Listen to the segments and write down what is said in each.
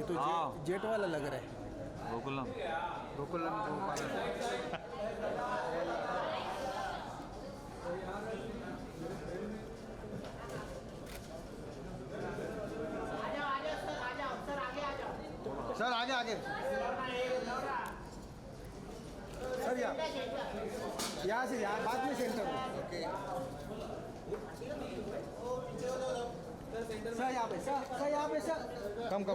ये तो जेट वाला लग रहा है। गोकुलम गोकुलम सर आगे आगे सर यहाँ से यहाँ बाद में सेंटर में। सर यहाँ पे सर यहाँ पे सर कम कम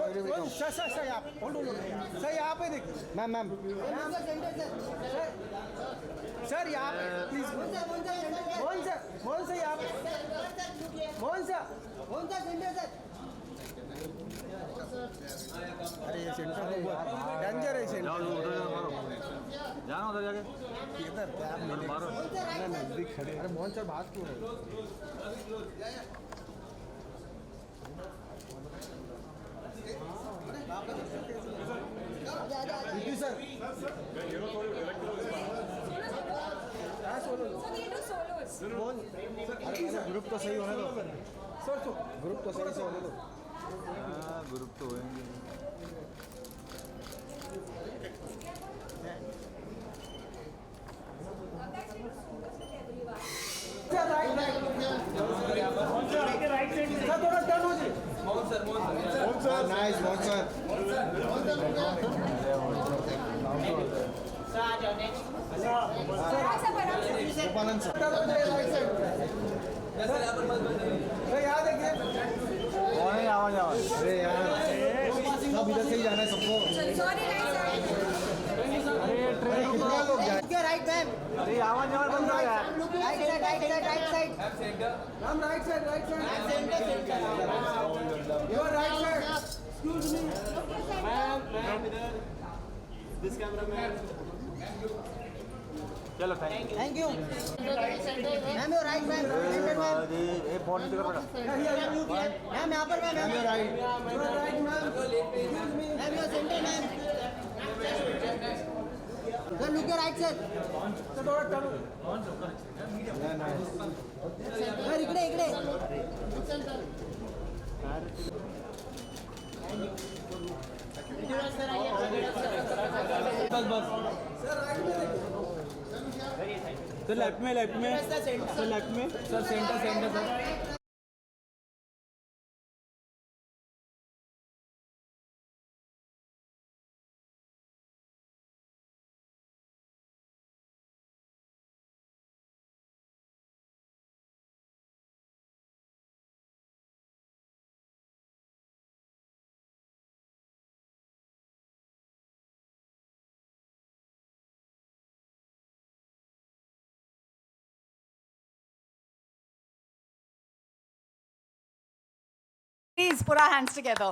सर यहाँ पे होल्ड सर यहाँ पे देखिए मैम मैम सर यहाँ पे प्लीज मोहन सर यहाँ पे मोहन सर सेंटर सर। अरे ये सेंटर तो बहुत डेंजर है सेंटर। जाना उधर जाके इधर आप मारो नजदीक खड़े। अरे मोहन सर बात क्यों है? सर ग्रुप तो सही होने दो सर, ग्रुप तो सही से होने दो। ग्रुप तो होंगे। थोड़ा टर्न हो जी। नाइस मोहन सर गोपालन सर यहाँ देखिए आवाज अरे यार सब इधर से ही जाना है सबको अरे कितना लोग जाए राइट मैम अरे आवाज बंद हो गया। Right side ma'am right side your right side excuse me ma'am इधर दिस कैमरा मैन। चलो thank you ma'am your right ma'am ये फोन कर बेटा मैम यहाँ पर ma'am your right ma'am excuse me ma'am your centre ma'am sir look your right sir थोड़ा turn sir इकडे बस सर लेफ्ट में सर लेफ्ट में sir centre sir. Please put our hands together.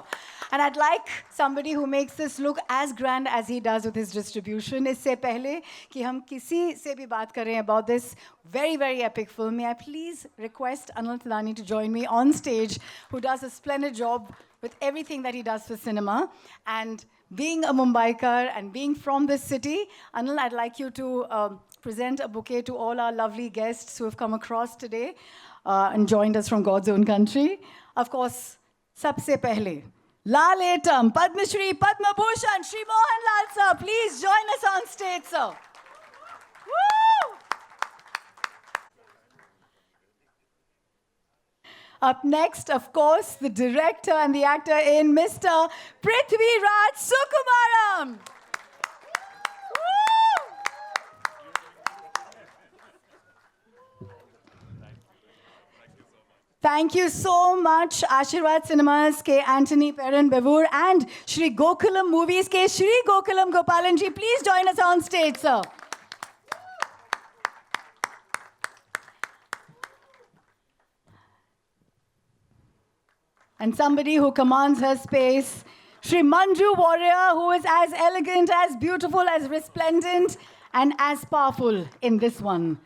And I'd like somebody who makes this look as grand as he does with his distribution. इससे पहले कि हम किसी से भी बात करें about this very, very epic film, may I please request Anil Thadani to join me on stage, who does a splendid job with everything that he does for cinema. And being a Mumbaikar and being from this city, Anil, I'd like you to present a bouquet to all our lovely guests who have come across today and joined us from God's own country. Of course, सबसे पहले लालेटम Padmashri Padma Bhushan Shri Mohanlal sir, please join us on stage, sir. Woo! Up next, of course, the director and the actor in Mr. Prithviraj Sukumaran. Thank you so much, Ashirwad Cinemas ke Anthony Perrin Bevur and Shri Gokulam Movies ke Shri Gokulam Gopalan ji. Please join us on stage, sir. And somebody who commands her space, Shri Manju Warrior, who is as elegant, as beautiful, as resplendent, and as powerful in this one.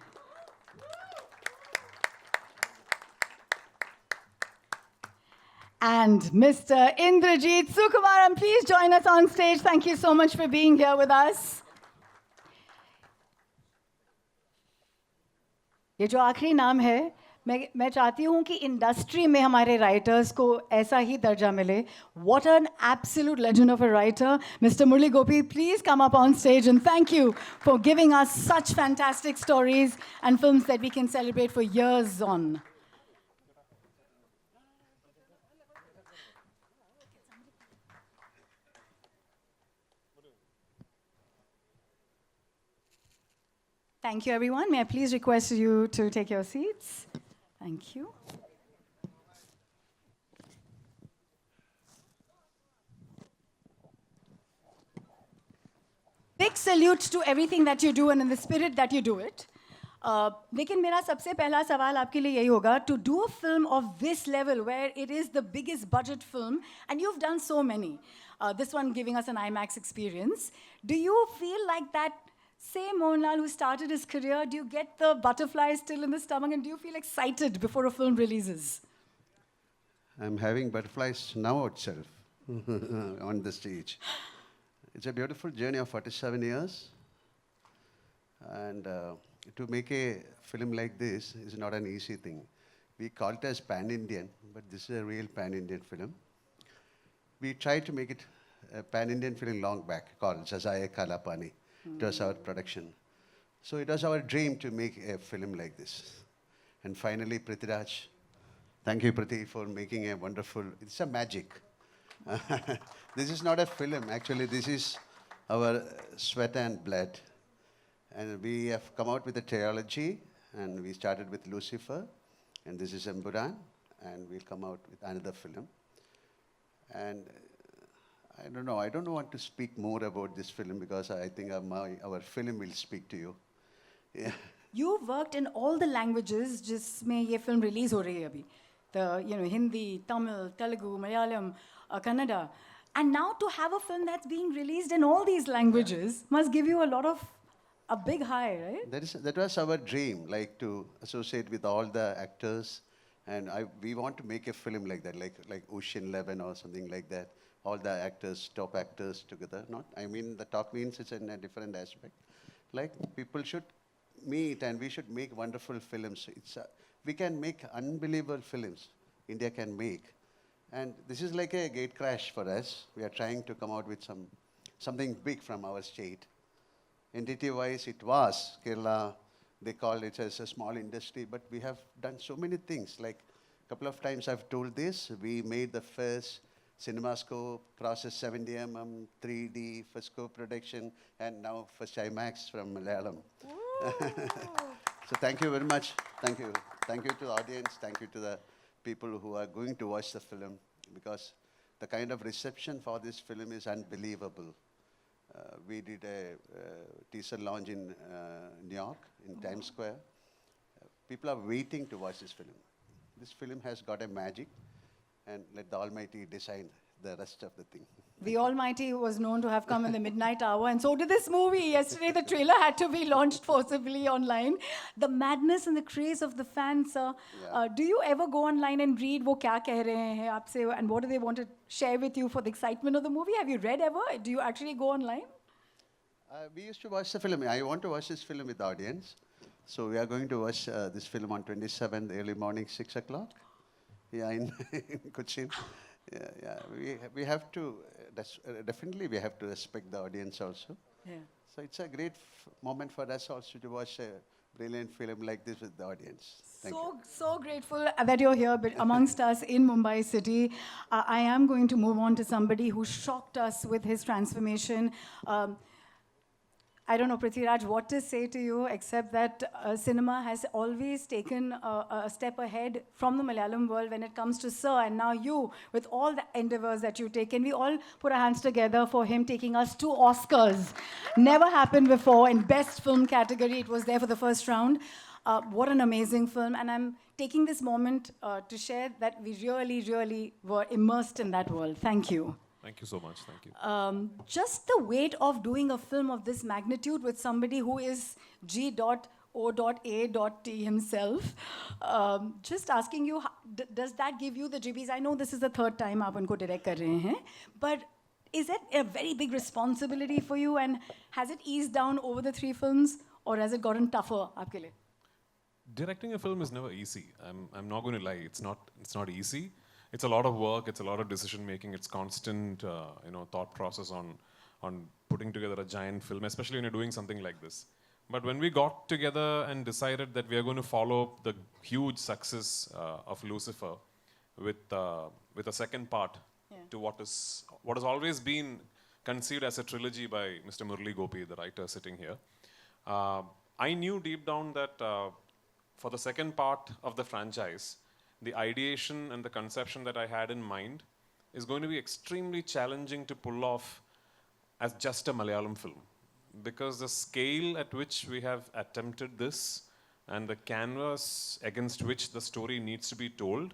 And Mr. Indrajit Sukumaran, please join us on stage. Thank you so much for being here with us. ये जो आखिरी नाम है, मैं चाहती हूँ कि industry में हमारे राइटर्स को ऐसा ही दर्जा मिले. What an absolute legend of a writer. Mr. Murali Gopy, please come up on stage and thank you for giving us such fantastic stories and films that we can celebrate for years on. Thank you, everyone. May I please request you to take your seats? Thank you. Big salute to everything that you do and in the spirit that you do it. लेकिन मेरा सबसे पहला सवाल आपके लिए यही होगा, to do a film of this level where it is the biggest budget film and you've done so many, this one giving us an IMAX experience, do you feel like that? Say Mohanlal, who started his career, do you get the butterflies still in the stomach and do you feel excited before a film releases? I'm having butterflies now itself on the stage. It's a beautiful journey of 47 years. And to make a film like this is not an easy thing. We call it as pan-Indian, but this is a real pan-Indian film. We tried to make it a pan-Indian film long back called Jazaya Kalapani. It was our production. So it was our dream to make a film like this. And finally, Prithviraj, thank you, Prithi, for making a wonderful, it's a magic. This is not a film, actually, this is our sweat and blood. And we have come out with a trilogy, and we started with Lucifer, and this is Empuraan, and we'll come out with another film. And I don't want to speak more about this film because I think our film will speak to you. Yeah. You've worked in all the languages जिसमें ये film release हो रही है अभी. The Hindi, Tamil, Telugu, Malayalam, Kannada. And now to have a film that's being released in all these languages must give you a big high, right? That was our dream, like to associate with all the actors. And we want to make a film like that, like Ocean 11 or something like that. All the actors, top actors together. The top means it's in a different aspect. Like people should meet and we should make wonderful films. We can make unbelievable films. India can make. And this is like a gate crash for us. We are trying to come out with something big from our state. Entity-wise, it was Kerala. They call it as a small industry, but we have done so many things. Like a couple of times I've told this, we made the first CinemaScope, process 70mm, 3D, first scope production, and now first IMAX from Malayalam. So thank you very much. Thank you. Thank you to the audience. Thank you to the people who are going to watch the film, because the kind of reception for this film is unbelievable. We did a teaser launch in New York, in Times Square. People are waiting to watch this film. This film has got a magic. And let the Almighty decide the rest of the thing. The Almighty was known to have come in the midnight hour, and so did this movie. Yesterday, the trailer had to be launched forcibly online. The madness and the craze of the fans, sir. Yeah. Do you ever go online and read what kya keh rahe hain aapse, and what do they want to share with you for the excitement of the movie? Have you read ever? Do you actually go online? We used to watch the film. I want to watch this film with the audience. So we are going to watch this film on 27th, early morning, 6 o'clock. Yeah, in Cochin. Yeah. We have to, definitely we have to respect the audience also. Yeah. So it's a great moment for us also to watch a brilliant film like this with the audience. Thank you. So grateful that you're here amongst us in Mumbai City. I am going to move on to somebody who shocked us with his transformation. I don't know, Prithviraj, what to say to you, except that cinema has always taken a step ahead from the Malayalam world when it comes to Sir, and now you, with all the endeavors that you take. Can we all put our hands together for him taking us to Oscars? Never happened before. In Best Film category, it was there for the first round. What an amazing film. And I'm taking this moment to share that we really, really were immersed in that world. Thank you. Thank you so much. Thank you. Just the weight of doing a film of this magnitude with somebody who is G.O.A.T himself. Just asking you, does that give you the jibbies? I know this is the third time aap unko direct kar rahe hain, but is it a very big responsibility for you, and has it eased down over the 3 films, or has it gotten tougher aapke liye? Directing a film is never easy. I'm not going to lie. It's not easy. It's a lot of work. It's a lot of decision making. It's constant, thought process on putting together a giant film, especially when you're doing something like this. But when we got together and decided that we are going to follow the huge success of Lucifer with a second part to what has always been conceived as a trilogy by Mr. Murali Gopy, the writer sitting here, I knew deep down that for the second part of the franchise, the ideation and the conception that I had in mind is going to be extremely challenging to pull off as just a Malayalam film. Because the scale at which we have attempted this and the canvas against which the story needs to be told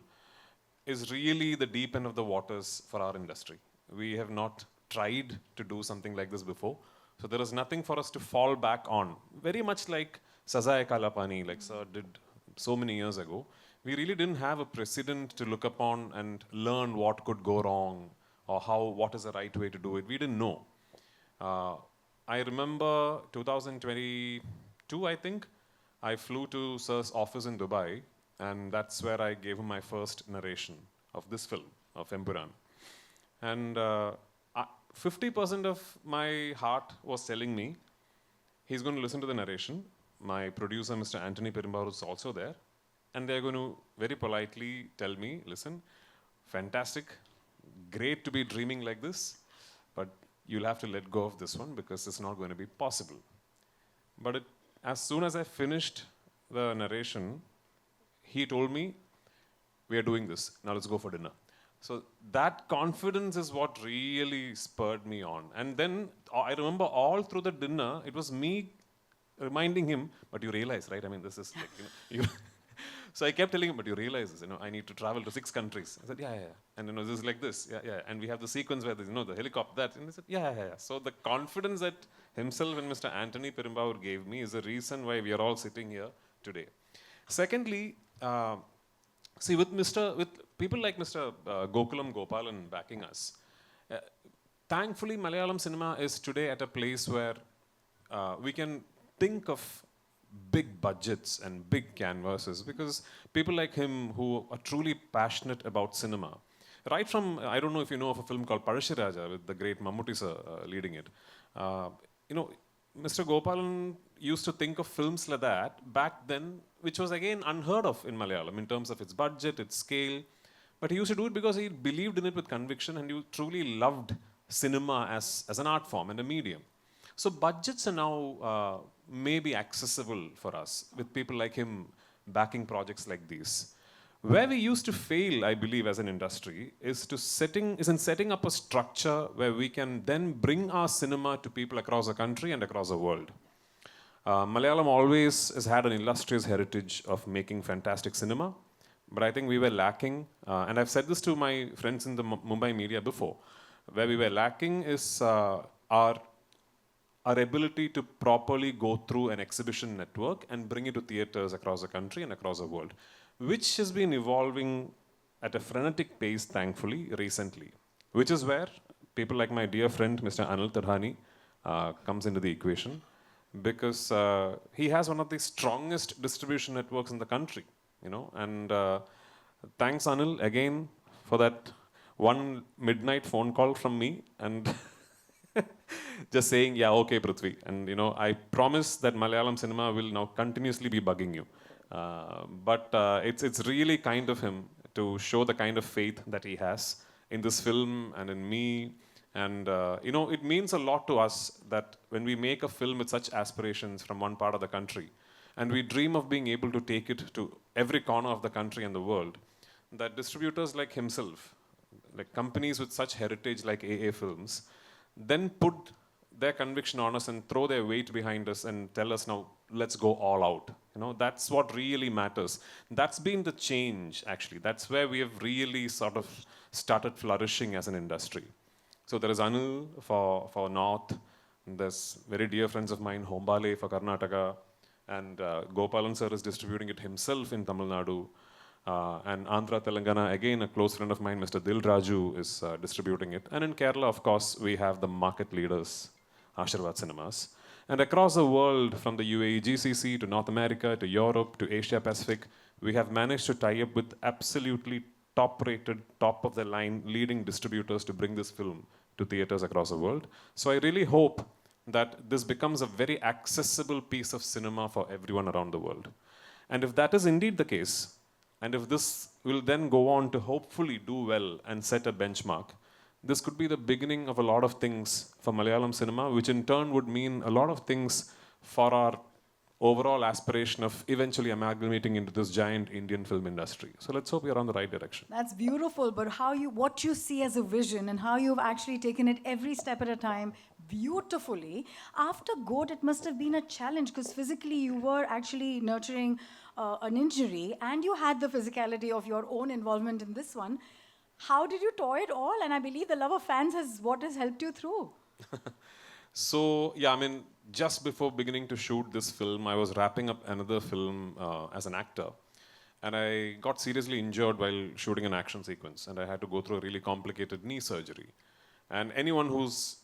is really the deep end of the waters for our industry. We have not tried to do something like this before. So there is nothing for us to fall back on. Very much like Sazai Kalapani, like Sir did so many years ago. We really didn't have a precedent to look upon and learn what could go wrong or what is the right way to do it. We didn't know. I remember 2022, I think, I flew to Sir's office in Dubai, and that's where I gave him my first narration of this film, of Empuraan. And 50% of my heart was telling me, he's going to listen to the narration. My producer, Mr. Anthony Perumbavoor, is also there. And they're going to very politely tell me, listen, fantastic, great to be dreaming like this, but you'll have to let go of this one because it's not going to be possible. But as soon as I finished the narration, he told me, we are doing this, now let's go for dinner. So that confidence is what really spurred me on. And then I remember all through the dinner, it was me reminding him, but you realize, right? I mean, this is like, So I kept telling him, but you realize this, I need to travel to 6 countries. I said, yeah. And this is like this, yeah. And we have the sequence where there's, the helicopter, that. And he said, yeah. So the confidence that himself and Mr. Anthony Perumbavoor gave me is the reason why we are all sitting here today. Secondly, see, with people like Mr. Gokulam Gopalan backing us, thankfully Malayalam cinema is today at a place where we can think of big budgets and big canvases because people like him who are truly passionate about cinema, right from, I don't know if you know of a film called Parashiraja with the great Mammootty sir leading it. Mr. Gopalan used to think of films like that back then, which was again unheard of in Malayalam in terms of its budget, its scale. But he used to do it because he believed in it with conviction and he truly loved cinema as an art form and a medium. So budgets are now maybe accessible for us with people like him backing projects like these. Where we used to fail, I believe, as an industry is in setting up a structure where we can then bring our cinema to people across the country and across the world. Malayalam always has had an illustrious heritage of making fantastic cinema, but I think we were lacking, and I've said this to my friends in the Mumbai media before, where we were lacking is our ability to properly go through an exhibition network and bring it to theaters across the country and across the world, which has been evolving at a frenetic pace, thankfully, recently, which is where people like my dear friend, Mr. Anil Tadhani, comes into the equation, because he has one of the strongest distribution networks in the country, and thanks, Anil, again, for that one midnight phone call from me, and just saying, yeah, okay, Prithvi. And, I promise that Malayalam cinema will now continuously be bugging you. But it's really kind of him to show the kind of faith that he has in this film and in me. And, it means a lot to us that when we make a film with such aspirations from one part of the country, and we dream of being able to take it to every corner of the country and the world, that distributors like himself, like companies with such heritage like AA Films, then put their conviction on us and throw their weight behind us and tell us, now, let's go all out. That's what really matters. That's been the change, actually. That's where we have really sort of started flourishing as an industry. So there is Anil for North, there's very dear friends of mine, Hombale for Karnataka, and Gopalan sir is distributing it himself in Tamil Nadu. And Andhra Telangana, again, a close friend of mine, Mr. Dil Raju, is distributing it. And in Kerala, of course, we have the market leaders, Ashirwad Cinemas. And across the world, from the UAE GCC to North America to Europe to Asia Pacific, we have managed to tie up with absolutely top-rated, top-of-the-line leading distributors to bring this film to theaters across the world. So I really hope that this becomes a very accessible piece of cinema for everyone around the world. And if that is indeed the case, and if this will then go on to hopefully do well and set a benchmark, this could be the beginning of a lot of things for Malayalam cinema, which in turn would mean a lot of things for our overall aspiration of eventually amalgamating into this giant Indian film industry. So let's hope we're on the right direction. That's beautiful, but what you see as a vision and how you've actually taken it every step at a time beautifully. After GOAT, it must have been a challenge because physically you were actually nurturing an injury and you had the physicality of your own involvement in this one. How did you toy it all? And I believe the love of fans is what has helped you through. So, yeah, I mean, just before beginning to shoot this film, I was wrapping up another film as an actor. And I got seriously injured while shooting an action sequence. And I had to go through a really complicated knee surgery. And anyone who's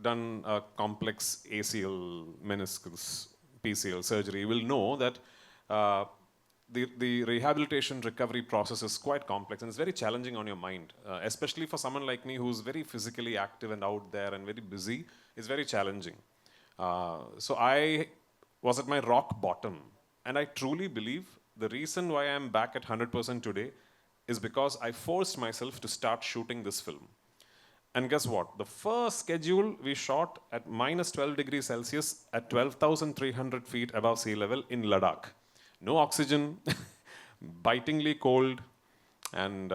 done a complex ACL, meniscus, PCL surgery will know that the rehabilitation recovery process is quite complex and it's very challenging on your mind, especially for someone like me who's very physically active and out there and very busy. It's very challenging. So I was at my rock bottom, and I truly believe the reason why I'm back at 100% today is because I forced myself to start shooting this film. And guess what? The first schedule we shot at minus 12 degrees Celsius at 12,300 feet above sea level in Ladakh. No oxygen, bitingly cold, and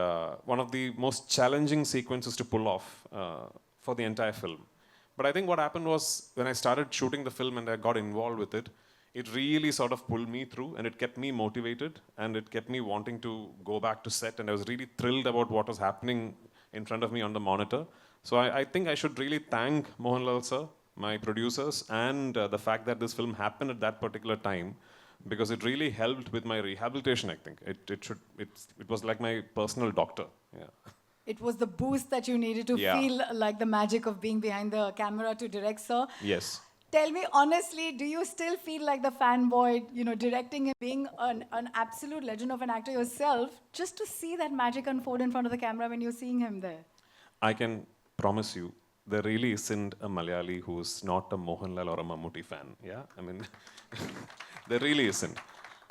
one of the most challenging sequences to pull off for the entire film. But I think what happened was when I started shooting the film and I got involved with it, it really sort of pulled me through and it kept me motivated and it kept me wanting to go back to set, and I was really thrilled about what was happening in front of me on the monitor. So I think I should really thank Mohanlal sir, my producers, and the fact that this film happened at that particular time, because it really helped with my rehabilitation, I think. It was like my personal doctor. Yeah. It was the boost that you needed to feel like the magic of being behind the camera to direct, sir. Yes. Tell me honestly, do you still feel like the fanboy, directing and being an absolute legend of an actor yourself, just to see that magic unfold in front of the camera when you're seeing him there? I can promise you, there really isn't a Malayali who's not a Mohanlal or a Mammootty fan. Yeah, I mean, there really isn't.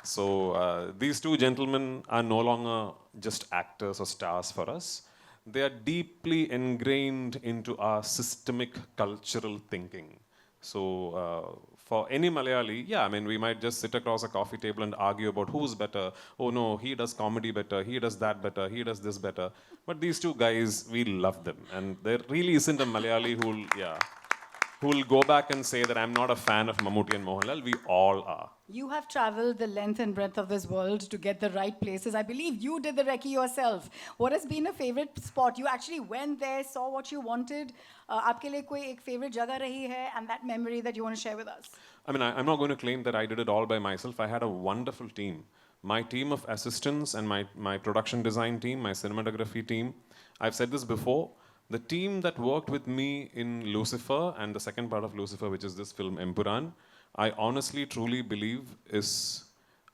So these two gentlemen are no longer just actors or stars for us. They are deeply ingrained into our systemic cultural thinking. So for any Malayali, yeah, I mean, we might just sit across a coffee table and argue about who's better. Oh no, he does comedy better, he does that better, he does this better. But these two guys, we love them. And there really isn't a Malayali who will go back and say that I'm not a fan of Mammootty and Mohanlal. We all are. You have traveled the length and breadth of this world to get the right places. I believe you did the recce yourself. What has been a favorite spot? You actually went there, saw what you wanted. Aapke liye koi ek favorite jagah rahi hai, and that memory that you want to share with us? I mean, I'm not going to claim that I did it all by myself. I had a wonderful team. My team of assistants and my production design team, my cinematography team. I've said this before. The team that worked with me in Lucifer and the second part of Lucifer, which is this film, Empuraan, I honestly, truly believe is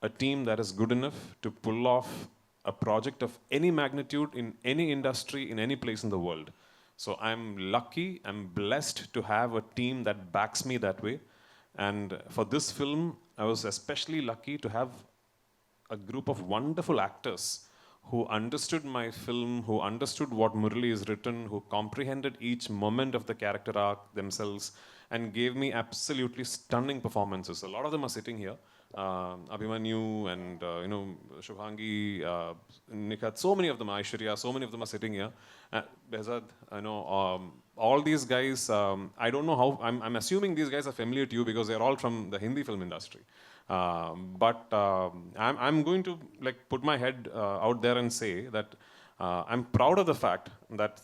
a team that is good enough to pull off a project of any magnitude in any industry, in any place in the world. So I'm lucky, I'm blessed to have a team that backs me that way. And for this film, I was especially lucky to have a group of wonderful actors who understood my film, who understood what Murali is written, who comprehended each moment of the character arc themselves, and gave me absolutely stunning performances. A lot of them are sitting here. Abhimanyu and, Shubhangi, Nikhat, so many of them, Aishwarya, so many of them are sitting here. Behzad, all these guys, I don't know how, I'm assuming these guys are familiar to you because they're all from the Hindi film industry. But I'm going to put my head out there and say that I'm proud of the fact that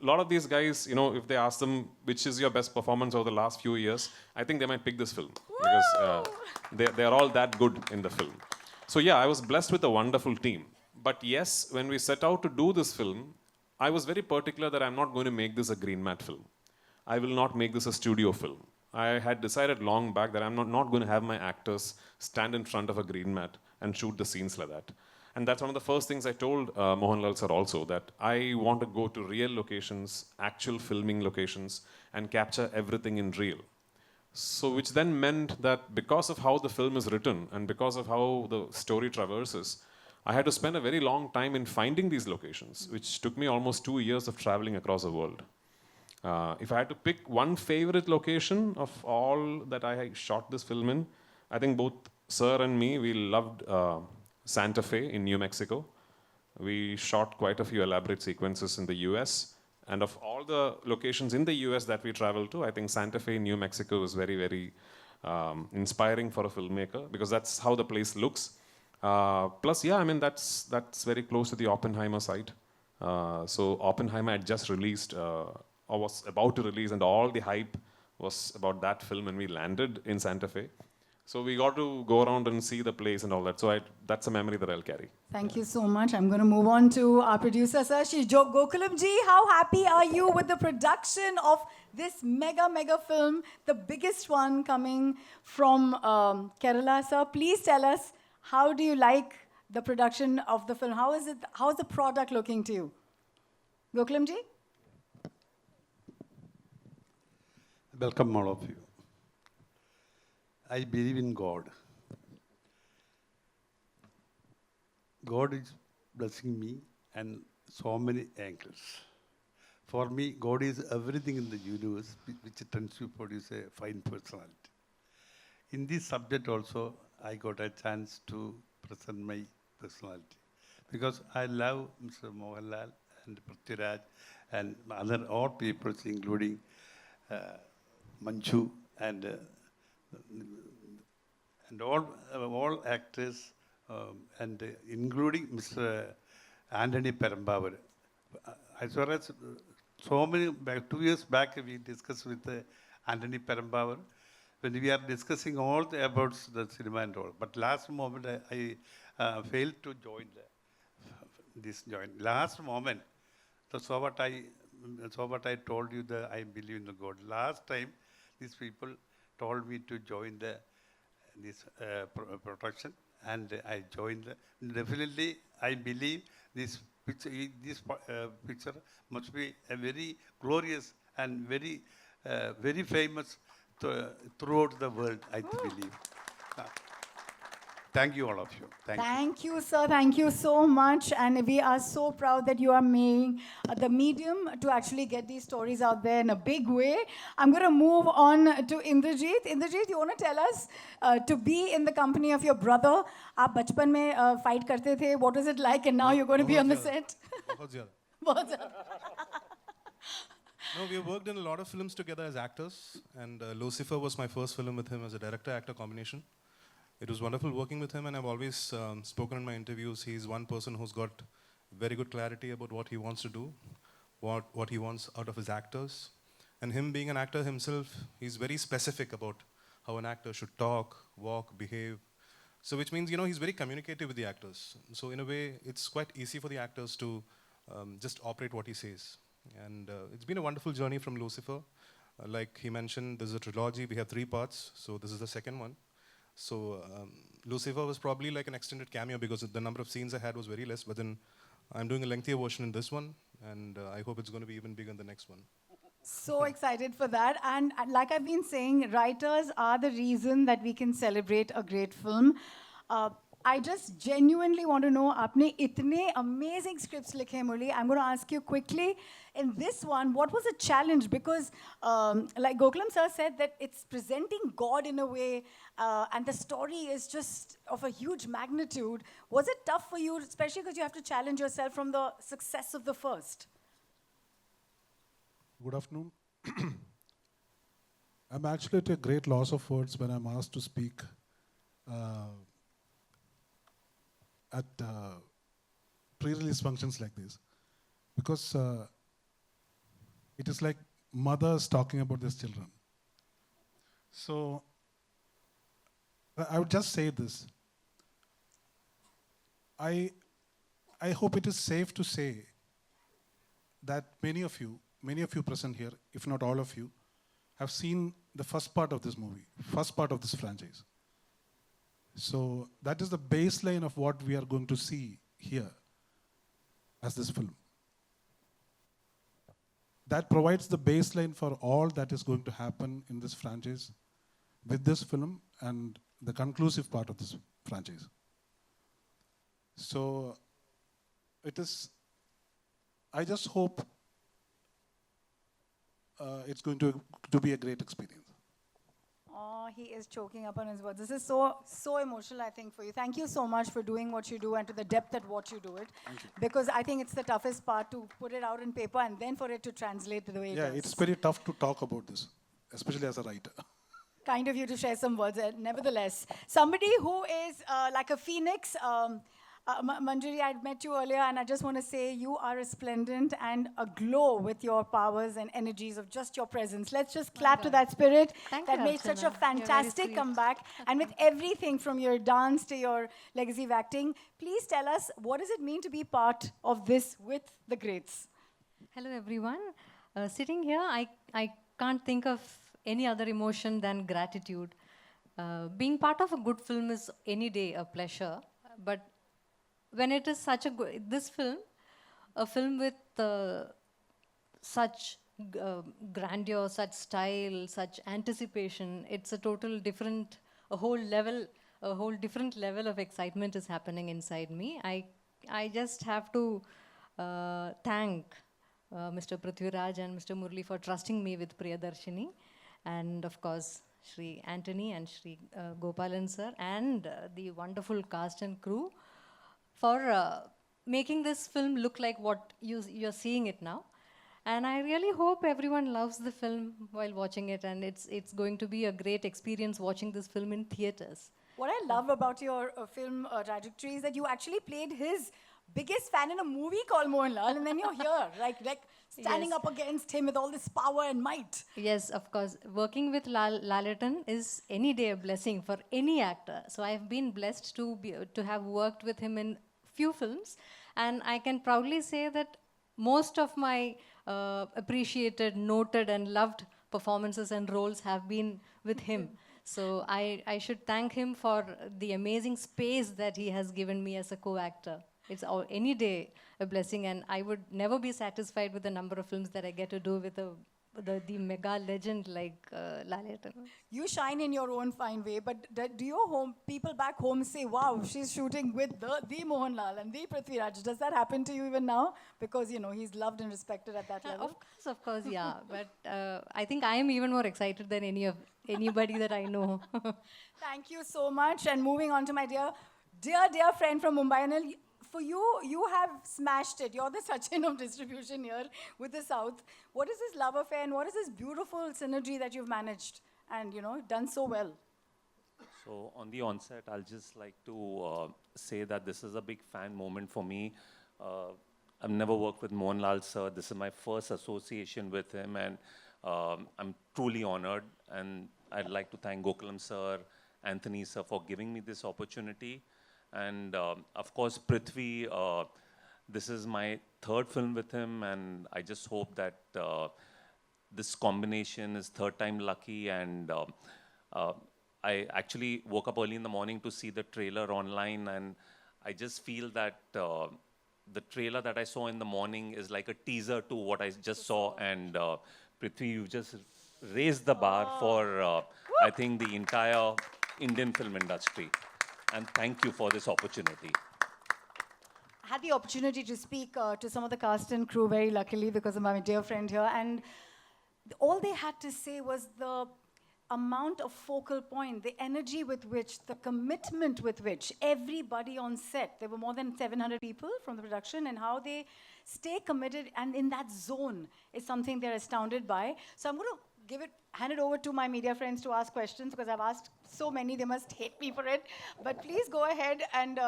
a lot of these guys, if they ask them which is your best performance over the last few years, I think they might pick this film because they're all that good in the film. So yeah, I was blessed with a wonderful team. But yes, when we set out to do this film, I was very particular that I'm not going to make this a green mat film. I will not make this a studio film. I had decided long back that I'm not going to have my actors stand in front of a green mat and shoot the scenes like that. And that's one of the first things I told Mohanlal sir also, that I want to go to real locations, actual filming locations, and capture everything in real. So which then meant that because of how the film is written and because of how the story traverses, I had to spend a very long time in finding these locations, which took me almost 2 years of traveling across the world. If I had to pick one favorite location of all that I shot this film in, I think both sir and me, we loved Santa Fe in New Mexico. We shot quite a few elaborate sequences in the US. And of all the locations in the US that we traveled to, I think Santa Fe in New Mexico was very, very inspiring for a filmmaker because that's how the place looks. Plus, yeah, I mean, that's very close to the Oppenheimer site. So Oppenheimer had just released, or was about to release, and all the hype was about that film when we landed in Santa Fe. So we got to go around and see the place and all that. So that's a memory that I'll carry. Thank you so much. I'm going to move on to our producer, sir. Gokulam ji, how happy are you with the production of this mega film, the biggest one coming from Kerala, sir? Please tell us, how do you like the production of the film? How is the product looking to you? Gokulam ji? Welcome all of you. I believe in God. God is blessing me and so many angles. For me, God is everything in the universe which tends to produce a fine personality. In this subject also, I got a chance to present my personality because I love Mr. Mohanlal and Prithviraj and other all people, including Manju and all actors, and including Mr. Anthony Perambavar. As far as so many, 2 years back, we discussed with Anthony Perambavar when we are discussing all about the cinema and all. But last moment, I failed to join this joint. Last moment, so what I told you, that I believe in the God. Last time, these people told me to join this production, and I joined. Definitely, I believe this picture must be a very glorious and very famous throughout the world, I believe. Thank you, all of you. Thank you, sir. Thank you so much. And we are so proud that you are making the medium to actually get these stories out there in a big way. I'm going to move on to Indrajit. Indrajit, you want to tell us to be in the company of your brother? आप बचपन में fight करते थे. What was it like? And now you're going to be on the set. बहुत ज़्यादा. बहुत ज़्यादा. No, we have worked in a lot of films together as actors, and Lucifer was my first film with him as a director-actor combination. It was wonderful working with him, and I've always spoken in my interviews. He's one person who's got very good clarity about what he wants to do, what he wants out of his actors. And him being an actor himself, he's very specific about how an actor should talk, walk, behave. So which means, he's very communicative with the actors. So in a way, it's quite easy for the actors to just operate what he says. And it's been a wonderful journey from Lucifer. Like he mentioned, there's a trilogy. We have 3 parts, so this is the second one. So Lucifer was probably like an extended cameo because the number of scenes I had was very less, but then I'm doing a lengthier version in this one, and I hope it's going to be even bigger in the next one. So excited for that. And like I've been saying, writers are the reason that we can celebrate a great film. I just genuinely want to know, आपने इतने amazing scripts लिखे Murali. I'm going to ask you quickly, in this one, what was the challenge? Because like Gokulam sir said, that it's presenting God in a way, and the story is just of a huge magnitude. Was it tough for you, especially because you have to challenge yourself from the success of the first? Good afternoon. I'm actually at a great loss of words when I'm asked to speak at pre-release functions like this, because it is like mothers talking about their children. So I would just say this. I hope it is safe to say that many of you present here, if not all of you, have seen the first part of this movie, first part of this franchise. So that is the baseline of what we are going to see here as this film. That provides the baseline for all that is going to happen in this franchise with this film and the conclusive part of this franchise. So it is, I just hope it's going to be a great experience. Oh, he is choking up on his words. This is so emotional, I think, for you. Thank you so much for doing what you do and to the depth at what you do it. Thank you. Because I think it's the toughest part to put it out in paper and then for it to translate the way it Yeah, does. it's very tough to talk about this, especially as a writer. Kind of you to share some words. Nevertheless, somebody who is like a phoenix. Manjuri, I'd met you earlier, and I just want to say you are resplendent and aglow with your powers and energies of just your presence. Let's just clap to that spirit that made such a fantastic comeback. And with everything from your dance to your legacy of acting, please tell us, what does it mean to be part of this with the greats? Hello, everyone. Sitting here, I can't think of any other emotion than gratitude. Being part of a good film is any day a pleasure, but when it is such a good, this film, a film with such grandeur, such style, such anticipation, it's a total different, a whole different level of excitement is happening inside me. I just have to thank Mr. Prithviraj and Mr. Murali for trusting me with Priyadarshini, and of course Shri Anthony and Shri Gopalan sir and the wonderful cast and crew for making this film look like what you're seeing it now. And I really hope everyone loves the film while watching it, and it's going to be a great experience watching this film in theaters. What I love about your film trajectory is that you actually played his biggest fan in a movie called Mohanlal, and then you're here, like standing up against him with all this power and might. Yes, of course. Working with Laletan is any day a blessing for any actor. So I've been blessed to have worked with him in few films, and I can proudly say that most of my appreciated, noted, and loved performances and roles have been with him. So I should thank him for the amazing space that he has given me as a co-actor. It's any day a blessing, and I would never be satisfied with the number of films that I get to do with the mega legend like Laletan. You shine in your own fine way, but do your people back home say, wow, she's shooting with the Mohanlal and the Prithviraj? Does that happen to you even now? Because, you know, he's loved and respected at that level. Of course, yeah. But I think I am even more excited than anybody that I know. Thank you so much. And moving on to my dear friend from Mumbai, Anil, for you, you have smashed it. You're the Sachin of distribution here with the South. What is this love affair and what is this beautiful synergy that you've managed and, you know, done so well? So on the onset, I'll just like to say that this is a big fan moment for me. I've never worked with Mohanlal sir. This is my first association with him, and I'm truly honored. And I'd like to thank Gokulam sir, Anthony sir for giving me this opportunity. And of course, Prithvi, this is my third film with him, and I just hope that this combination is third time lucky. And I actually woke up early in the morning to see the trailer online, and I just feel that the trailer that I saw in the morning is like a teaser to what I just saw. And Prithvi, you just raised the bar for, I think, the entire Indian film industry. And thank you for this opportunity. I had the opportunity to speak to some of the cast and crew very luckily because of my dear friend here. And all they had to say was the amount of focal point, the energy with which, the commitment with which everybody on set, there were more than 700 people from the production, and how they stay committed and in that zone is something they're astounded by. So I'm going to hand it over to my media friends to ask questions because I've asked so many, they must hate me for it. But please go ahead and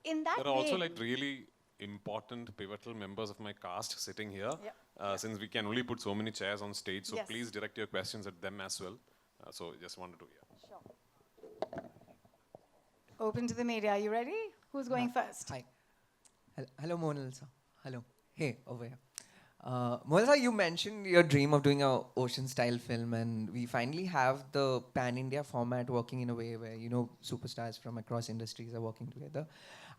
in that There are way, also like really important, pivotal members of my cast sitting here. Since we can only put so many chairs on stage, so please direct your questions at them as well. So just wanted to hear. Sure. Open to the media. Are you ready? Who's going first? Hi. Hello, Mohanlal sir. Hello. Hey, over here. Mohanlal, you mentioned your dream of doing a ocean-style film, and we finally have the pan-India format working in a way where, you know, superstars from across industries are working together.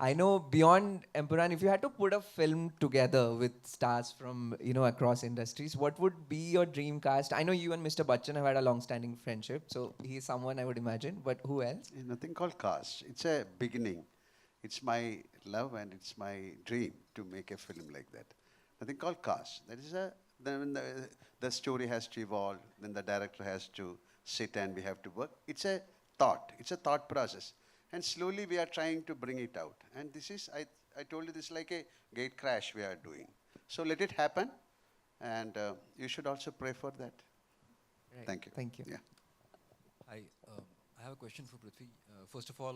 I know beyond Empuraan, if you had to put a film together with stars from, you know, across industries, what would be your dream cast? I know you and Mr. Bachchan have had a long-standing friendship, so he's someone I would imagine, but who else? Nothing called cast. It's a beginning. It's my love and it's my dream to make a film like that. Nothing called cast. That is then the story has to evolve, then the director has to sit and we have to work. It's a thought. It's a thought process. And slowly we are trying to bring it out. And this is, I told you, this is like a gate crash we are doing. So let it happen. And you should also pray for that. Right. Thank you. Thank you. Yeah. I have a question for Prithvi. First of all,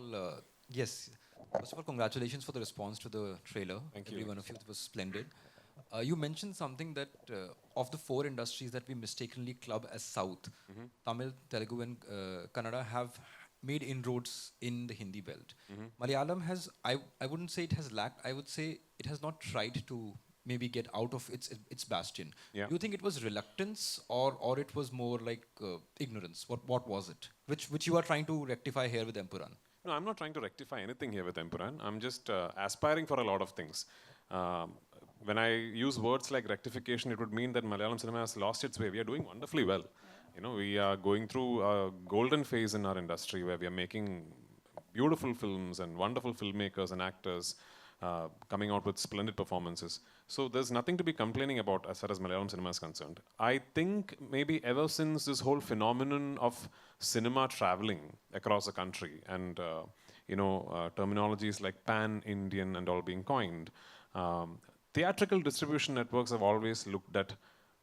congratulations for the response to the trailer. Thank Every you. one of you, it was splendid. You mentioned something that of the 4 industries that we mistakenly club as South, Tamil, Telugu and Kannada have made inroads in the Hindi belt. Malayalam has, I wouldn't say it has lacked, I would say it has not tried to maybe get out of its bastion. Yeah. Do you think it was reluctance or it was more like ignorance? What was it? Which you are trying to rectify here with Empuraan? No, I'm not trying to rectify anything here with Empuraan. I'm just aspiring for a lot of things. When I use words like rectification, it would mean that Malayalam cinema has lost its way. We are doing wonderfully well. You know, we are going through a golden phase in our industry where we are making beautiful films and wonderful filmmakers and actors coming out with splendid performances. So there's nothing to be complaining about as far as Malayalam cinema is concerned. I think maybe ever since this whole phenomenon of cinema traveling across the country and terminologies like pan-Indian and all being coined, theatrical distribution networks have always looked at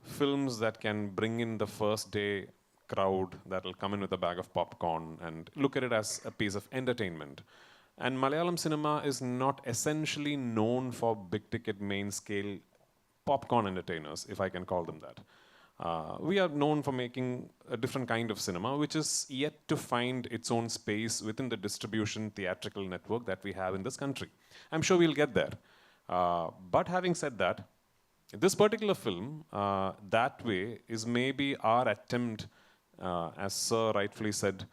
films that can bring in the first day crowd that will come in with a bag of popcorn and look at it as a piece of entertainment. And Malayalam cinema is not essentially known for big ticket main scale popcorn entertainers, if I can call them that. We are known for making a different kind of cinema, which is yet to find its own space within the distribution theatrical network that we have in this country. I'm sure we'll get there. But having said that, this particular film, that way, is maybe our attempt, as Sir rightfully said,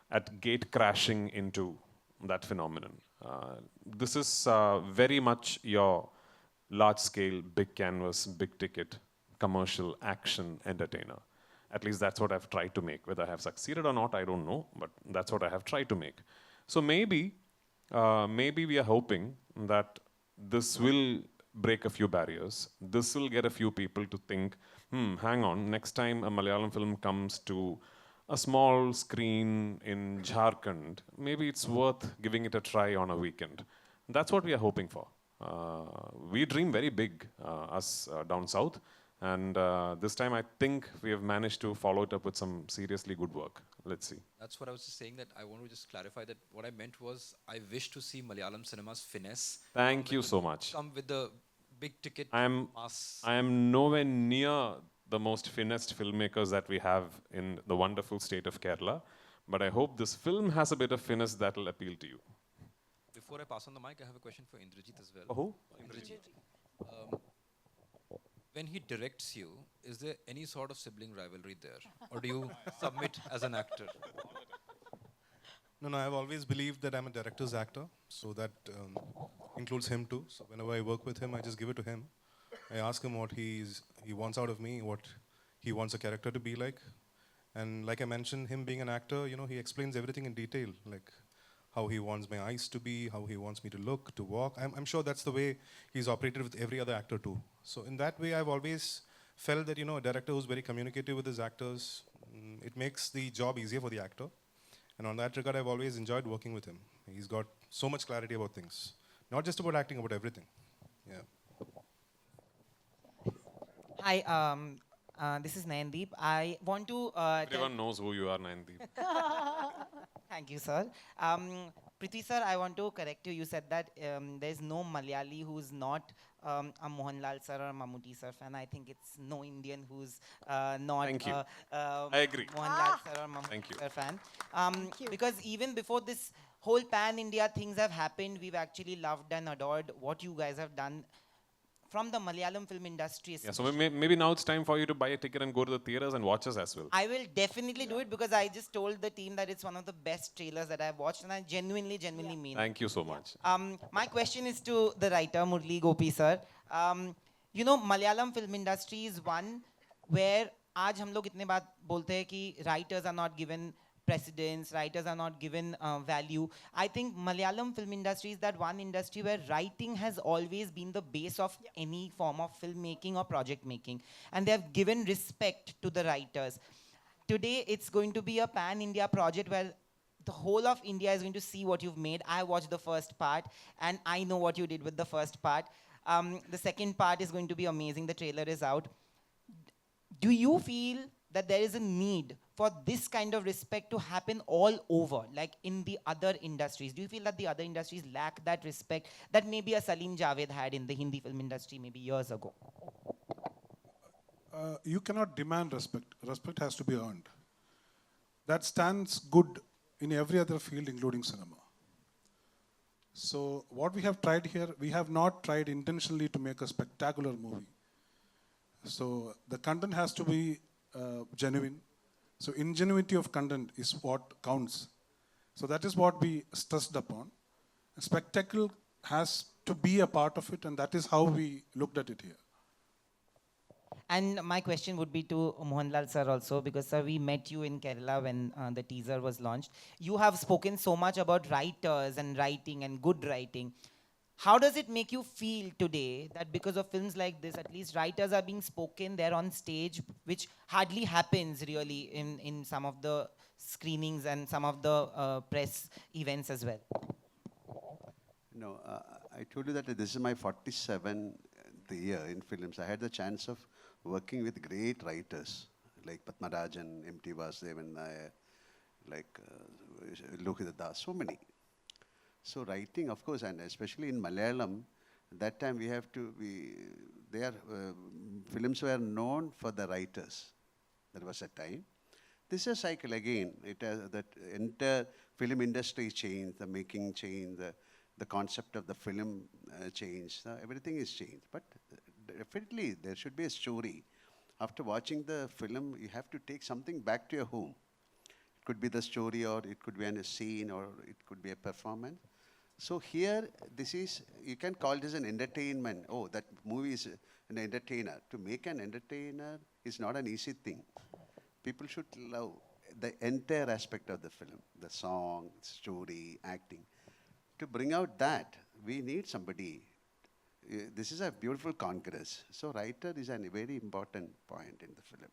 at gate crashing into that phenomenon. This is very much your large-scale, big canvas, big ticket, commercial action entertainer. At least that's what I've tried to make. Whether I have succeeded or not, I don't know, but that's what I have tried to make. So maybe we are hoping that this will break a few barriers. This will get a few people to think, hang on, next time a Malayalam film comes to a small screen in Jharkhand, maybe it's worth giving it a try on a weekend. That's what we are hoping for. We dream very big, us down south, and this time I think we have managed to follow it up with some seriously good work. Let's see. That's what I was just saying, that I want to just clarify that what I meant was I wish to see Malayalam cinema's finesse. Thank you so much. Come with the big ticket I am nowhere near the most finessed filmmakers that we have in the wonderful state of Kerala, but I hope this film has a bit of finesse that will appeal to you. Before I pass on the mic, I have a question for Indrajit as well. Who? Indrajit. When he directs you, is there any sort of sibling rivalry there? Or do you submit as an actor? No, I've always believed that I'm a director's actor, so that includes him too. So whenever I work with him, I just give it to him. I ask him what he wants out of me, what he wants a character to be like. And like I mentioned, him being an actor, he explains everything in detail, like how he wants my eyes to be, how he wants me to look, to walk. I'm sure that's the way he's operated with every other actor too. So in that way, I've always felt that, a director who's very communicative with his actors, it makes the job easier for the actor. And on that regard, I've always enjoyed working with him. He's got so much clarity about things. Not just about acting, about everything. Yeah. Hi, this is Nayandeep. I want to... Everyone knows who you are, Nayandeep. Thank you, sir. Prithvi sir, I want to correct you. You said that there is no Malayali who's not a Mohanlal sir or Mammootty sir fan. I think it's no Indian who's not Thank you. I agree. Mohanlal sir or Mammootty sir fan. Because even before this whole pan-India things have happened, we've actually loved and adored what you guys have done from the Malayalam film industry. Yeah, so maybe now it's time for you to buy a ticket and go to the theaters and watch us as well. I will definitely do it because I just told the team that it's one of the best trailers that I've watched, and I genuinely mean it. Thank you so much. My question is to the writer, Murali Gopy sir. You know, Malayalam film industry is one where आज हम लोग इतने बात बोलते हैं कि writers are not given precedence, writers are not given value. I think Malayalam film industry is that one industry where writing has always been the base of any form of filmmaking or project making. And they have given respect to the writers. Today, it's going to be a pan-India project where the whole of India is going to see what you've made. I watched the first part, and I know what you did with the first part. The second part is going to be amazing. The trailer is out. Do you feel that there is a need for this kind of respect to happen all over, like in the other industries? Do you feel that the other industries lack that respect that maybe a Salim Javed had in the Hindi film industry maybe years ago? You cannot demand respect. Respect has to be earned. That stands good in every other field, including cinema. So what we have tried here, we have not tried intentionally to make a spectacular movie. So the content has to be genuine. So ingenuity of content is what counts. So that is what we stressed upon. Spectacle has to be a part of it, and that is how we looked at it here. And my question would be to Mohanlal sir also, because sir, we met you in Kerala when the teaser was launched. You have spoken so much about writers and writing and good writing. How does it make you feel today that because of films like this, at least writers are being spoken there on stage, which hardly happens really in some of the screenings and some of the press events as well? No, I told you that this is my 47th year in films. I had the chance of working with great writers like Padmarajan, M.T. Vasudevan Nair, like Lohita Das, so many. So writing, of course, and especially in Malayalam, that time we have to, films were known for the writers. There was a time. This is a cycle again. It has that entire film industry changed, the making changed, the concept of the film changed. Everything is changed. But definitely there should be a story. After watching the film, you have to take something back to your home. It could be the story, or it could be a scene, or it could be a performance. So here, this is, you can call this an entertainment. Oh, that movie is an entertainer. To make an entertainer is not an easy thing. People should love the entire aspect of the film, the song, story, acting. To bring out that, we need somebody. This is a beautiful congress. So writer is a very important point in the film.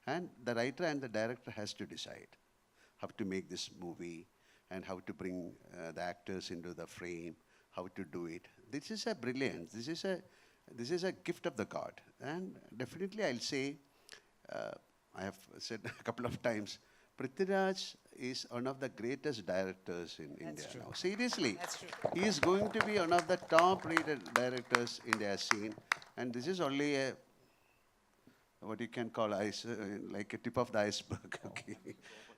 And the writer and the director has to decide how to make this movie, and how to bring the actors into the frame, how to do it. This is a brilliance. This is a gift of the God. And definitely I'll say, I have said a couple of times, Prithviraj is one of the greatest directors in India now. Seriously. That's true. He is going to be one of the top-rated directors India has seen. And this is only a, what you can call like a tip of the iceberg. Okay.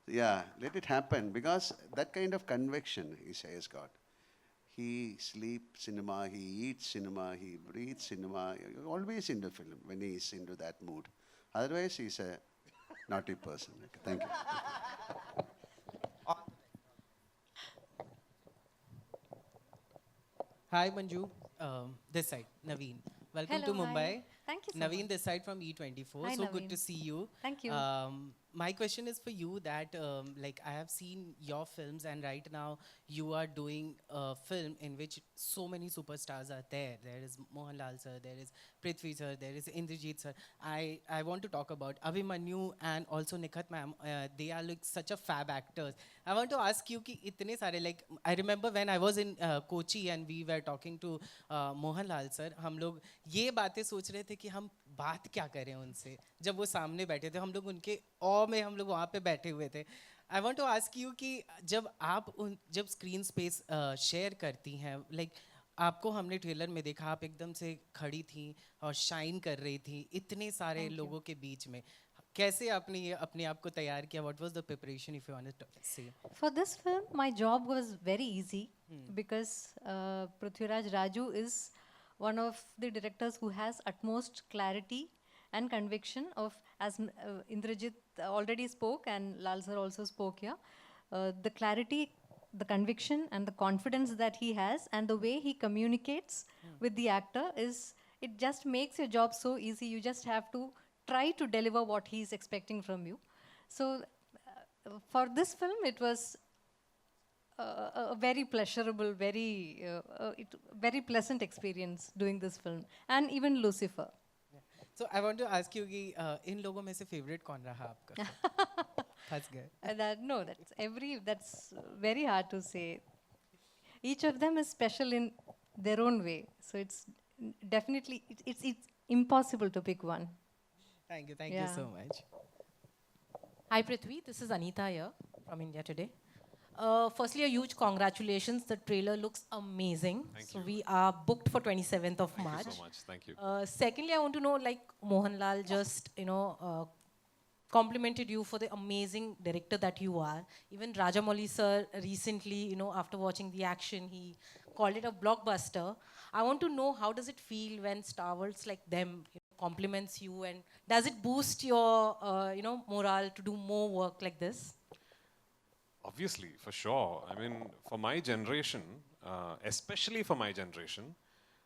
Yeah, let it happen, because that kind of conviction he has got. He sleeps cinema, he eats cinema, he breathes cinema, always into film when he is into that mood. Otherwise, he's a naughty person. Okay, thank you. Hi, Manju. This side, Naveen. Welcome Hello, to Mumbai. hi. Thank you so Naveen, much. this side from E24. Hi, So Naveen. good to see you. Thank you. My question is for you that, like, I have seen your films, and right now you are doing a film in which so many superstars are there. There is Mohanlal sir, there is Prithvi sir, there is Indrajit sir. I want to talk about Abhimanyu and also Nikhat ma'am. They are like such a fab actors. I want to ask you ki itne sare, like, I remember when I was in Kochi and we were talking to Mohanlal sir, हम लोग ये बातें सोच रहे थे कि हम बात क्या करें उनसे जब वो सामने बैठे थे हम लोग उनके ऑ में हम लोग वहाँ पे बैठे हुए थे I want to ask you कि जब आप जब स्क्रीन स्पेस शेयर करती हैं लाइक आपको हमने ट्रेलर में देखा आप एकदम से खड़ी थी और शाइन कर रही थी इतने सारे लोगों के बीच में कैसे आपने ये अपने आप को तैयार किया what was the preparation if you want to say For this film, my job was very easy because Prithviraj Raju is one of the directors who has utmost clarity and conviction of, as Indrajit already spoke and Lal sir also spoke here, the clarity, the conviction and the confidence that he has and the way he communicates with the actor it just makes your job so easy. You just have to try to deliver what he is expecting from you. So for this film, it was a very pleasurable, very pleasant experience doing this film, and even Lucifer. So I want to ask you कि इन लोगों में से favorite कौन रहा आपका? फंस गए. No, that's very hard to say. Each of them is special in their own way, so it's definitely it's impossible to pick one. Thank you so much. Hi Prithvi, this is Anita here from India Today. Firstly, a huge congratulations. The trailer looks amazing. Thank so you. we are booked for 27th of March. Thank you so much. Thank you. Secondly, I want to know, like Mohanlal just, complimented you for the amazing director that you are. Even Rajamouli sir recently, after watching the action, he called it a blockbuster. I want to know, how does it feel when stars like them compliments you, and does it boost your, morale to do more work like this? Obviously, for sure. I mean, for my generation, especially for my generation,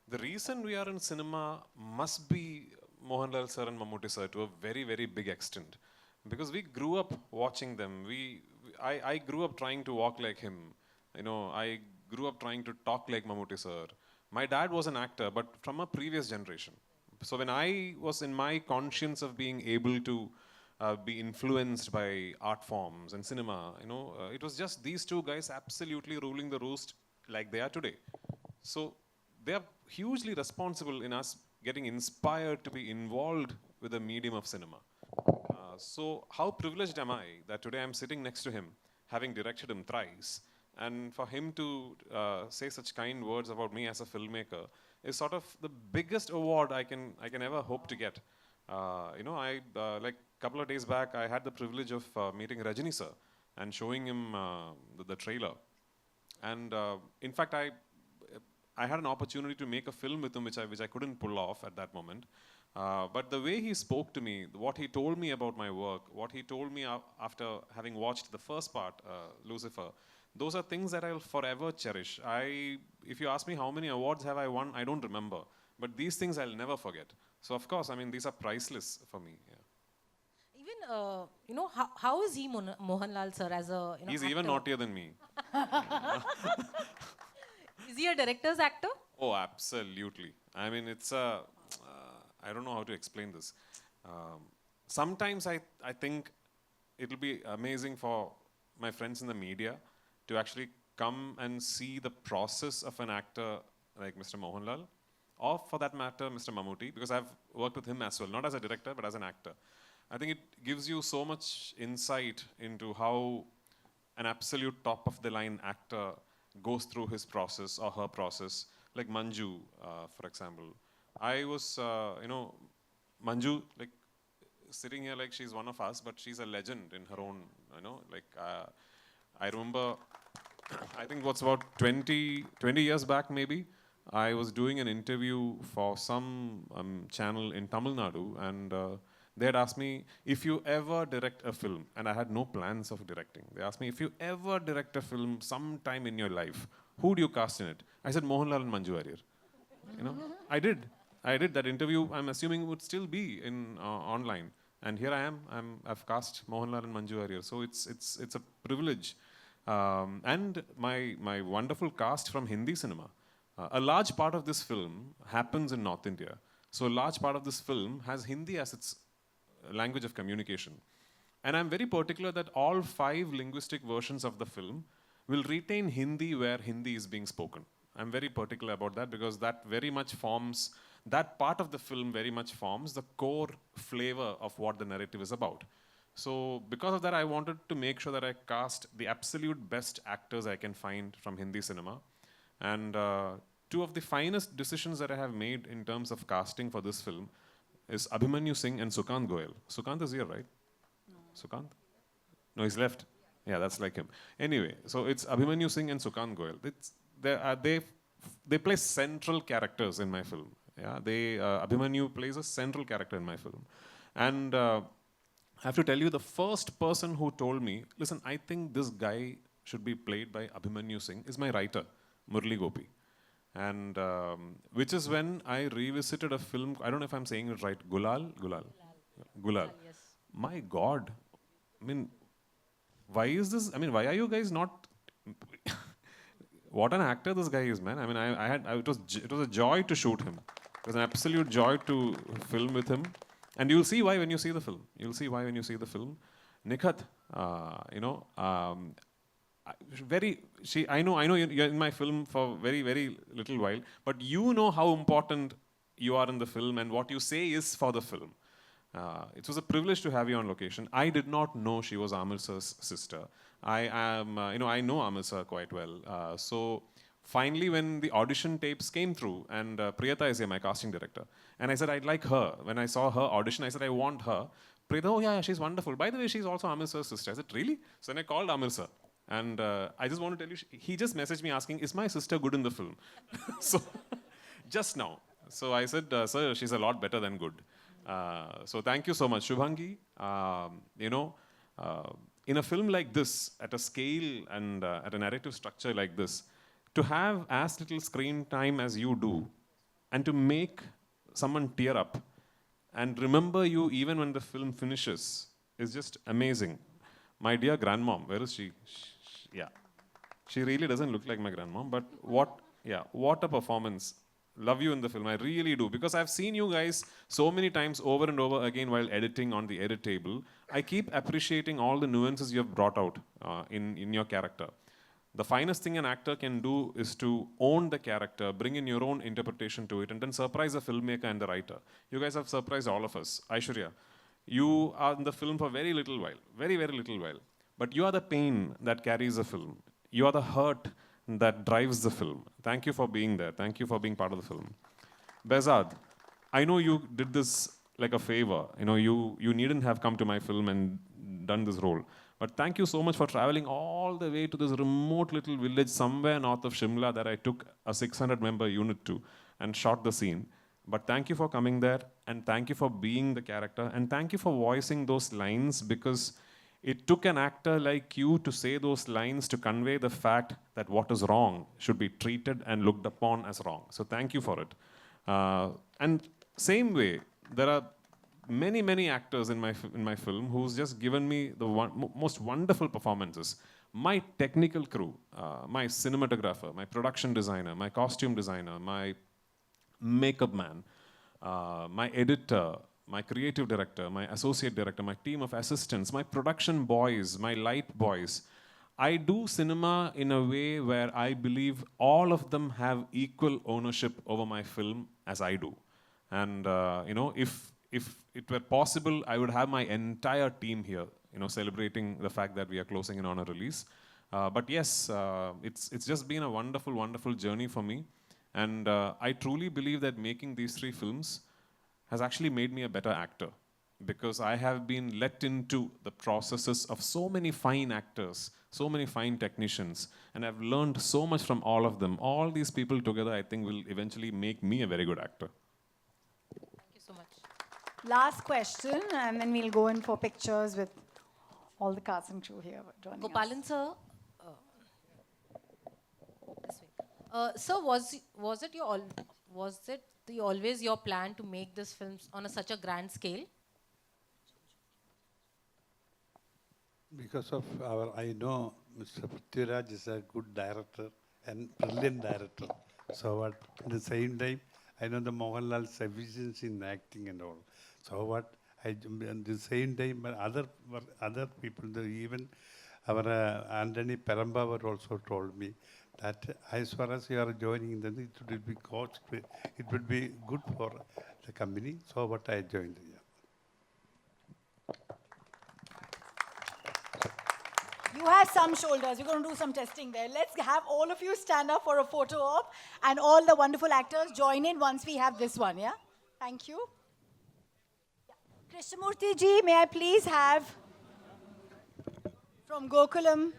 the reason we are in cinema must be Mohanlal sir and Mammootty sir to a very, very big extent. Because we grew up watching them. I grew up trying to walk like him. I grew up trying to talk like Mammootty sir. My dad was an actor, but from a previous generation. So when I was in my conscience of being able to be influenced by art forms and cinema, it was just these two guys absolutely ruling the roost like they are today. So they are hugely responsible in us getting inspired to be involved with the medium of cinema. So how privileged am I that today I'm sitting next to him, having directed him thrice, and for him to say such kind words about me as a filmmaker is sort of the biggest award I can ever hope to get. Like a couple of days back, I had the privilege of meeting Rajini sir and showing him the trailer. And in fact, I had an opportunity to make a film with him, which I couldn't pull off at that moment. But the way he spoke to me, what he told me about my work, what he told me after having watched the first part, Lucifer, those are things that I'll forever cherish. If you ask me how many awards have I won, I don't remember. But these things I'll never forget. So of course, I mean, these are priceless for me. Yeah. Even, how is he Mohanlal sir as a He's actor? even naughtier than me. Is he a director's actor? Oh, absolutely. I mean, it's a... I don't know how to explain this. Sometimes I think it'll be amazing for my friends in the media to actually come and see the process of an actor like Mr. Mohanlal, or for that matter, Mr. Mammootty, because I've worked with him as well, not as a director, but as an actor. I think it gives you so much insight into how an absolute top-of-the-line actor goes through his process or her process, like Manju, for example. I was, Manju, like, sitting here like she's one of us, but she's a legend in her own, I remember, I think what's about 20 years back maybe, I was doing an interview for some channel in Tamil Nadu, and they had asked me, if you ever direct a film, and I had no plans of directing, they asked me, if you ever direct a film sometime in your life, who do you cast in it? I said, Mohanlal and Manju Warrier. I did that interview. I'm assuming would still be in online, and here I am. I've cast Mohanlal and Manju Warrier, so it's a privilege. And my wonderful cast from Hindi cinema. A large part of this film happens in North India, so a large part of this film has Hindi as its language of communication. And I'm very particular that all 5 linguistic versions of the film will retain Hindi where Hindi is being spoken. I'm very particular about that because that very much forms, that part of the film very much forms the core flavor of what the narrative is about. So because of that, I wanted to make sure that I cast the absolute best actors I can find from Hindi cinema. And 2 of the finest decisions that I have made in terms of casting for this film is Abhimanyu Singh and Sukant Goyal. Sukant is here, right? No. Sukant? No, he's left. Yeah, that's like him. Anyway, so it's Abhimanyu Singh and Sukant Goyal. They they play central characters in my film. Yeah, Abhimanyu plays a central character in my film. And I have to tell you, the first person who told me, listen, I think this guy should be played by Abhimanyu Singh, is my writer, Murali Gopy. And which is when I revisited a film, I don't know if I'm saying it right, Gulal. Yes. My God, I mean, why is this, I mean, why are you guys not, what an actor this guy is, man. I mean, it was a joy to shoot him. It was an absolute joy to film with him. And you'll see why when you see the film. You'll see why when you see the film. Nikhat, I know you're in my film for very, very little while, but you know how important you are in the film and what you say is for the film. It was a privilege to have you on location. I did not know she was Amir sir's sister. I know Amir sir quite well. So finally, when the audition tapes came through, and Priyata is here, my casting director, and I said, I'd like her. When I saw her audition, I said, I want her. Priyata, oh yeah, she's wonderful. By the way, she's also Amir sir's sister. I said, really? So then I called Amir sir. And I just want to tell you, he just messaged me asking, is my sister good in the film? So, just now. So I said, sir, she's a lot better than good. So thank you so much. Shubhangi, in a film like this, at a scale and at a narrative structure like this, to have as little screen time as you do, and to make someone tear up, and remember you even when the film finishes, is just amazing. My dear grandmom, where is she? Yeah. She really doesn't look like my grandmom, but what a performance. Love you in the film, I really do. Because I've seen you guys so many times over and over again while editing on the edit table. I keep appreciating all the nuances you have brought out in your character. The finest thing an actor can do is to own the character, bring in your own interpretation to it, and then surprise the filmmaker and the writer. You guys have surprised all of us. Aishwarya, you are in the film for very little while, very, very little while. But you are the pain that carries the film. You are the hurt that drives the film. Thank you for being there. Thank you for being part of the film. Behzad, I know you did this like a favor. You needn't have come to my film and done this role. But thank you so much for traveling all the way to this remote little village somewhere north of Shimla that I took a 600-member unit to and shot the scene. But thank you for coming there, and thank you for being the character, and thank you for voicing those lines, because it took an actor like you to say those lines to convey the fact that what is wrong should be treated and looked upon as wrong. So thank you for it. And same way, there are many, many actors in my film who's just given me the most wonderful performances. My technical crew, my cinematographer, my production designer, my costume designer, my makeup man, my editor, my creative director, my associate director, my team of assistants, my production boys, my light boys. I do cinema in a way where I believe all of them have equal ownership over my film as I do. And if it were possible, I would have my entire team here, celebrating the fact that we are closing in on a release. But yes, it's just been a wonderful, wonderful journey for me. And I truly believe that making these 3 films has actually made me a better actor, because I have been let into the processes of so many fine actors, so many fine technicians, and I've learned so much from all of them. All these people together, I think, will eventually make me a very good actor. Thank you so much. Last question, and then we'll go in for pictures with all the cast and crew here joining us. Gopalan sir, this way. Sir, was it always your plan to make this film on such a grand scale? Because of I know Mr. Prithviraj is a good director and brilliant director. So at the same time, I know the Mohanlal's efficiency in acting and all. So at the same time, other people, even our Anthony Perambhavar also told me that as far as you are joining, then it would be good for the company. So what I joined here. You have some shoulders. We're going to do some testing there. Let's have all of you stand up for a photo op, and all the wonderful actors join in once we have this one, yeah? Thank you. Krishnamurti ji, may I please have from Gokulam